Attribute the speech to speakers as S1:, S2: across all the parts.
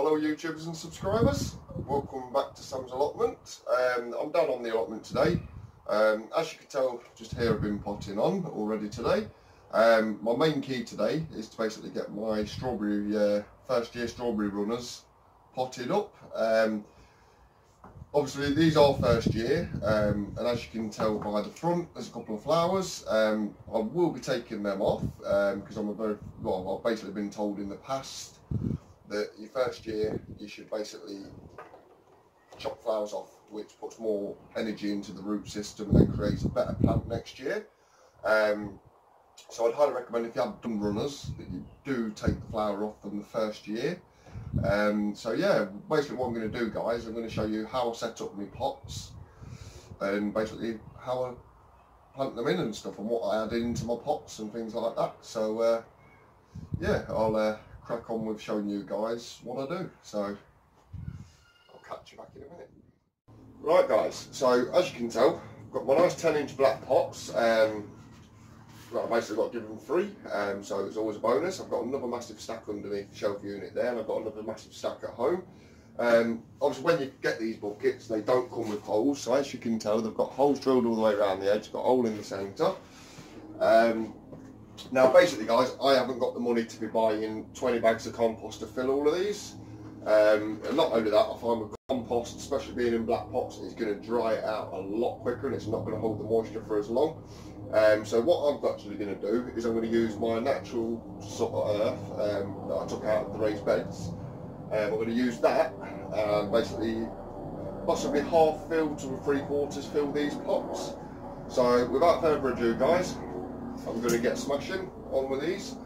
S1: Hello YouTubers and subscribers, welcome back to Sam's Allotment. I'm down on the allotment today. As you can tell, just here I've been potting on already today. My main key today is to basically get my strawberry, first year strawberry runners potted up. Obviously these are first year, and as you can tell by the front there's a couple of flowers. I will be taking them off because I've basically been told in the past that your first year you should basically chop flowers off, which puts more energy into the root system and then creates a better plant next year. So I'd highly recommend, if you have done runners, that you do take the flower off them the first year. So yeah, basically what I'm going to do, guys, I'm going to show you how I set up my pots and basically how I plant them in and stuff, and what I add into my pots and things like that. So yeah, I'll crack on with showing you guys what I do. So I'll catch you back in a minute. Right guys, so as you can tell, I've got my nice 10-inch black pots. Well, I basically got given 3, so it's always a bonus. I've got another massive stack underneath the shelf unit there, and I've got another massive stack at home. Obviously when you get these buckets, they don't come with holes, so as you can tell, they've got holes drilled all the way around the edge, got a hole in the centre. Now basically guys, I haven't got the money to be buying 20 bags of compost to fill all of these. And not only that, I find with compost, especially being in black pots, it's going to dry it out a lot quicker and it's not going to hold the moisture for as long. So what I'm actually going to do is I'm going to use my natural sort of earth that I took out of the raised beds. I'm going to use that and basically possibly half fill to 3/4 fill these pots. So without further ado guys, I'm going to get smashing on with these.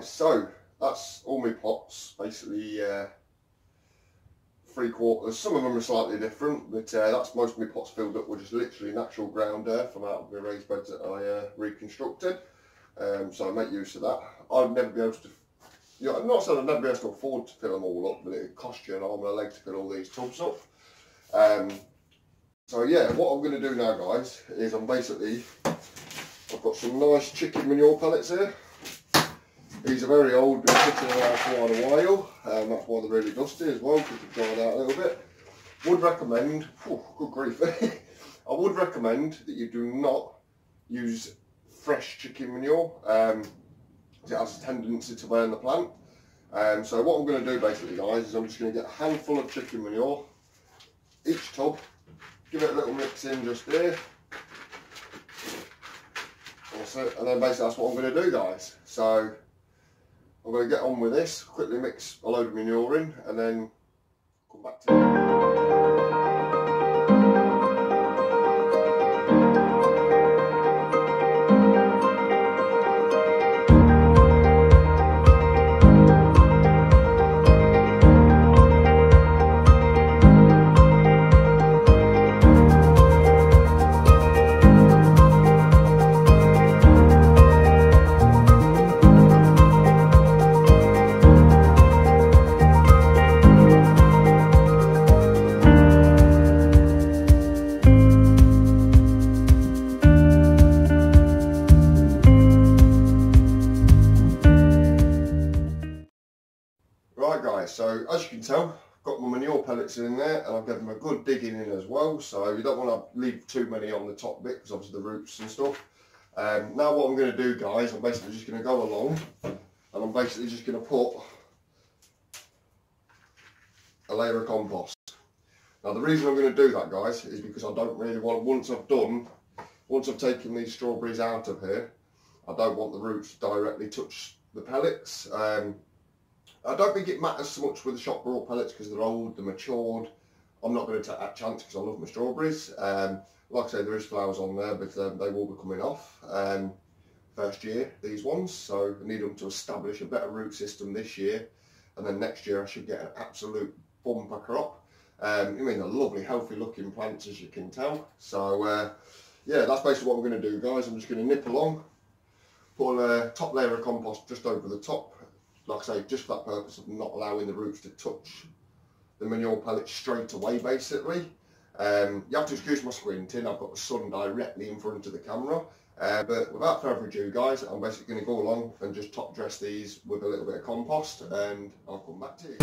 S1: So that's all my pots, basically 3/4. Some of them are slightly different, but that's most of my pots filled up with just literally natural ground earth from out of the raised beds that I reconstructed. So I make use of that. I'd never be able to, I'm not saying I'd never be able to afford to fill them all up, but it would cost you an arm and a leg to fill all these tubs up. So yeah, what I'm going to do now guys is I've got some nice chicken manure pellets here. These are very old, been sitting around for quite a while, that's why they're really dusty as well, because they've dried out a little bit. Would recommend, good grief, I would recommend that you do not use fresh chicken manure, because it has a tendency to burn the plant. So what I'm going to do basically guys, is I'm just going to get a handful of chicken manure, each tub, give it a little mix in just here. That's it, and then basically that's what I'm going to do guys. So I'm going to get on with this, quickly mix a load of manure in and then come back to it. So as you can tell, I've got my manure pellets in there and I've given them a good digging in as well, so you don't want to leave too many on the top bit because obviously the roots and stuff. Now what I'm going to do guys, I'm basically just going to go along and I'm basically just going to put a layer of compost. Now the reason I'm going to do that, guys, is because I don't really want, once I've taken these strawberries out of here, I don't want the roots to directly touch the pellets. I don't think it matters so much with the shop brought pellets because they're old, they're matured. I'm not going to take that chance because I love my strawberries. Like I say, there is flowers on there, but they will be coming off first year, these ones. So I need them to establish a better root system this year, and then next year I should get an absolute bumper crop. I mean, they're lovely, healthy looking plants, as you can tell. So yeah, that's basically what I'm going to do, guys. I'm just going to nip along, put a top layer of compost just over the top, like I say, just for that purpose of not allowing the roots to touch the manure pellets straight away, basically. You have to excuse my squinting, I've got the sun directly in front of the camera. But without further ado, guys, I'm basically going to go along and just top dress these with a little bit of compost, and I'll come back to you.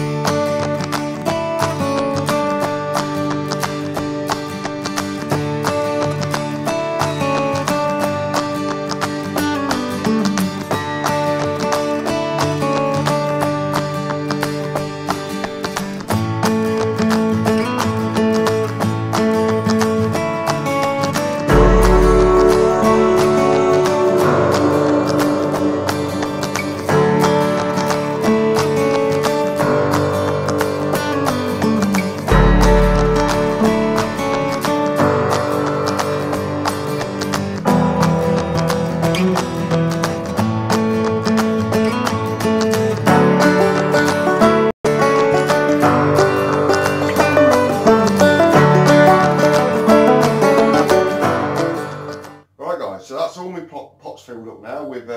S1: So that's all my pots filled up now with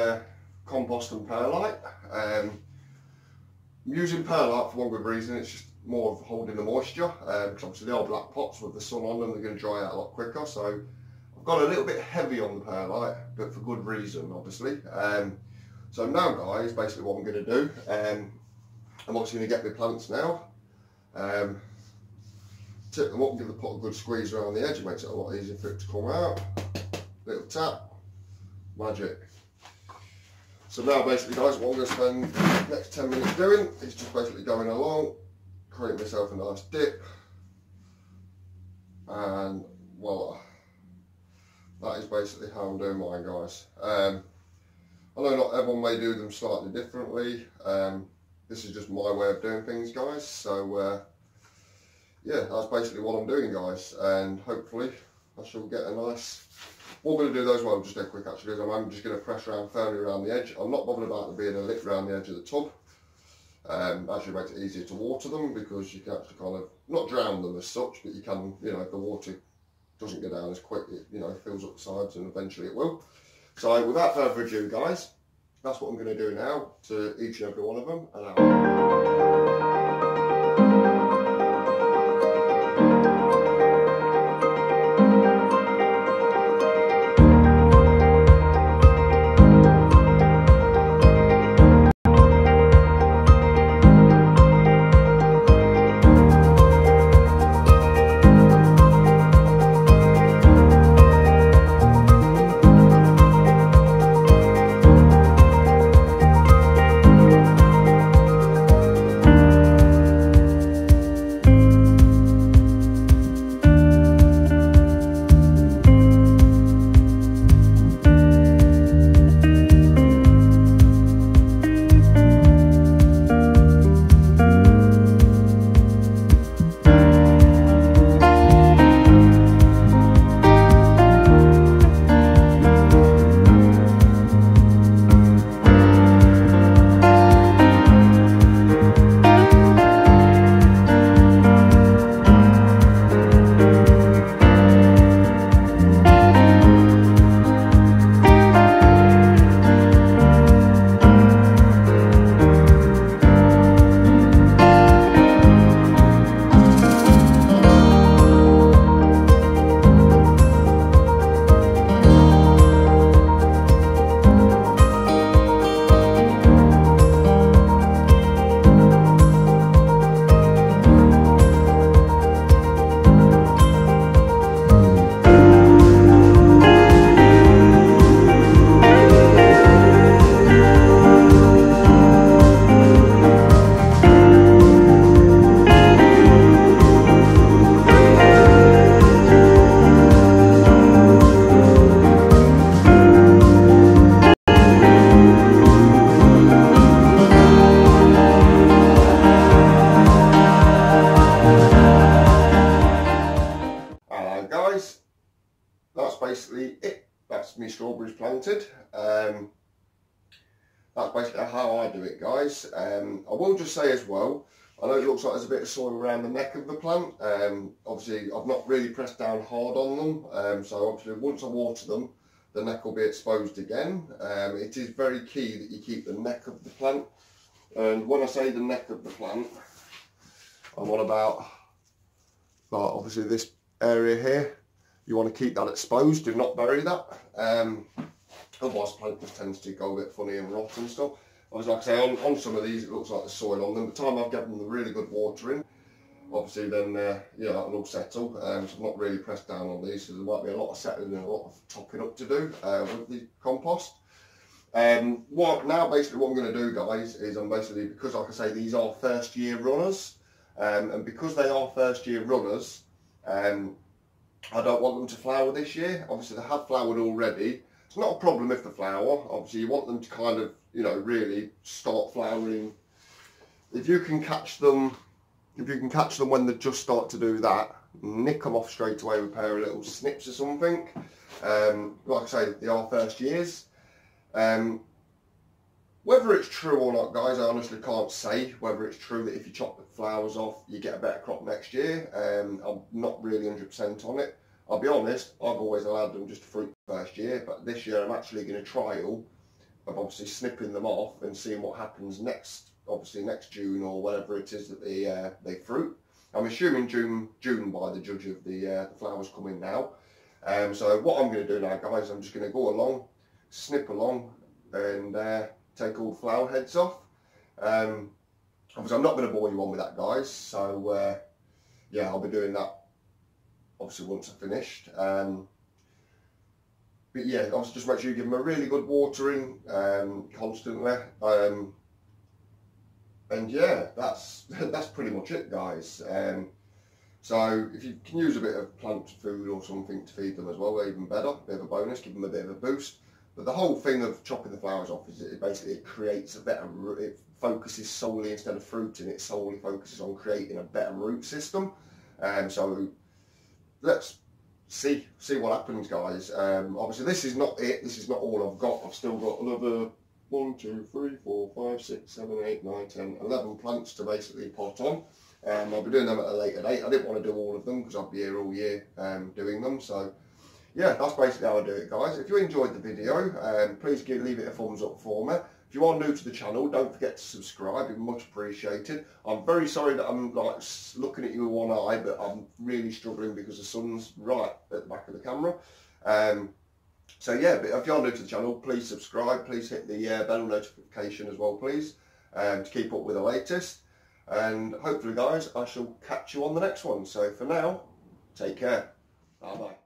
S1: compost and perlite. I'm using perlite for one good reason, it's just more of holding the moisture, because obviously the old black pots with the sun on them, they're going to dry out a lot quicker. So I've got a little bit heavy on the perlite, but for good reason, obviously. So now, guys, basically what I'm going to do, I'm obviously going to get my plants now, tip them up, give the pot a good squeeze around the edge, it makes it a lot easier for it to come out. Little tap, magic. So now basically, guys, what I'm going to spend the next 10 minutes doing is just basically going along, creating myself a nice dip, and voila. That is basically how I'm doing mine, guys. I know not everyone may do them slightly differently. This is just my way of doing things, guys. So yeah, that's basically what I'm doing, guys, and hopefully I shall get a nice. What we're going to do though as well, just dead quick actually, is I'm just going to press around firmly around the edge. I'm not bothered about there being a lip around the edge of the tub. Actually makes it easier to water them, because you can actually kind of, not drown them as such, but you can, you know, if the water doesn't go down as quick, it, you know, fills up the sides, and eventually it will. So without further ado, guys, that's what I'm going to do now to each and every one of them. And planted. That's basically how I do it, guys. I will just say as well, I know it looks like there's a bit of soil around the neck of the plant. Obviously, I've not really pressed down hard on them, so obviously once I water them, the neck will be exposed again. It is very key that you keep the neck of the plant. And when I say the neck of the plant, I'm on about, well, obviously this area here. You want to keep that exposed, do not bury that. Otherwise the plant just tends to go a bit funny and rot and stuff. Like I say, on some of these it looks like there's soil on them. By the time I've given them the really good watering, obviously then, yeah, that'll all settle. So I've not really pressed down on these, so there might be a lot of settling and a lot of topping up to do with the compost. Now basically what I'm going to do, guys, is I'm basically, because like I say, these are first year runners, and because they are first year runners, I don't want them to flower this year. Obviously they have flowered already. It's not a problem if they flower. Obviously you want them to kind of, you know, really start flowering. If you can catch them when they just start to do that, nick them off straight away with a pair of little snips or something. Like I say, they are first years. Whether it's true or not, guys, I honestly can't say whether it's true that if you chop the flowers off, you get a better crop next year. I'm not really 100% on it. I'll be honest, I've always allowed them just to fruit first year, but this year I'm actually going to trial of obviously snipping them off and seeing what happens next June or whatever it is that they fruit. I'm assuming June by the judge of the flowers coming now. So what I'm going to do now, guys, I'm just going to go along, snip along, and take all the flower heads off. Obviously I'm not going to bore you on with that, guys, so yeah, I'll be doing that obviously once I've finished. But yeah, obviously just make sure you give them a really good watering constantly. And yeah, that's pretty much it, guys. So if you can use a bit of plant food or something to feed them as well, even better, a bit of a bonus, give them a bit of a boost. But the whole thing of chopping the flowers off is it basically creates a better root. It focuses solely, instead of fruiting, it solely focuses on creating a better root system. So let's see what happens, guys. Obviously this is not it. This is not all I've got. I've still got another 1, 2, 3, 4, 5, 6, 7, 8, 9, 10, 11 plants to basically pot on. I'll be doing them at a later date. I didn't want to do all of them because I'll be here all year doing them. So yeah, that's basically how I do it, guys. If you enjoyed the video, please leave it a thumbs up for me. If you are new to the channel, don't forget to subscribe. It's much appreciated. I'm very sorry that I'm like looking at you with one eye, but I'm really struggling because the sun's right at the back of the camera. So yeah, but if you're new to the channel, please subscribe. Please hit the bell notification as well, please, to keep up with the latest. And hopefully, guys, I shall catch you on the next one. So for now, take care. Bye bye.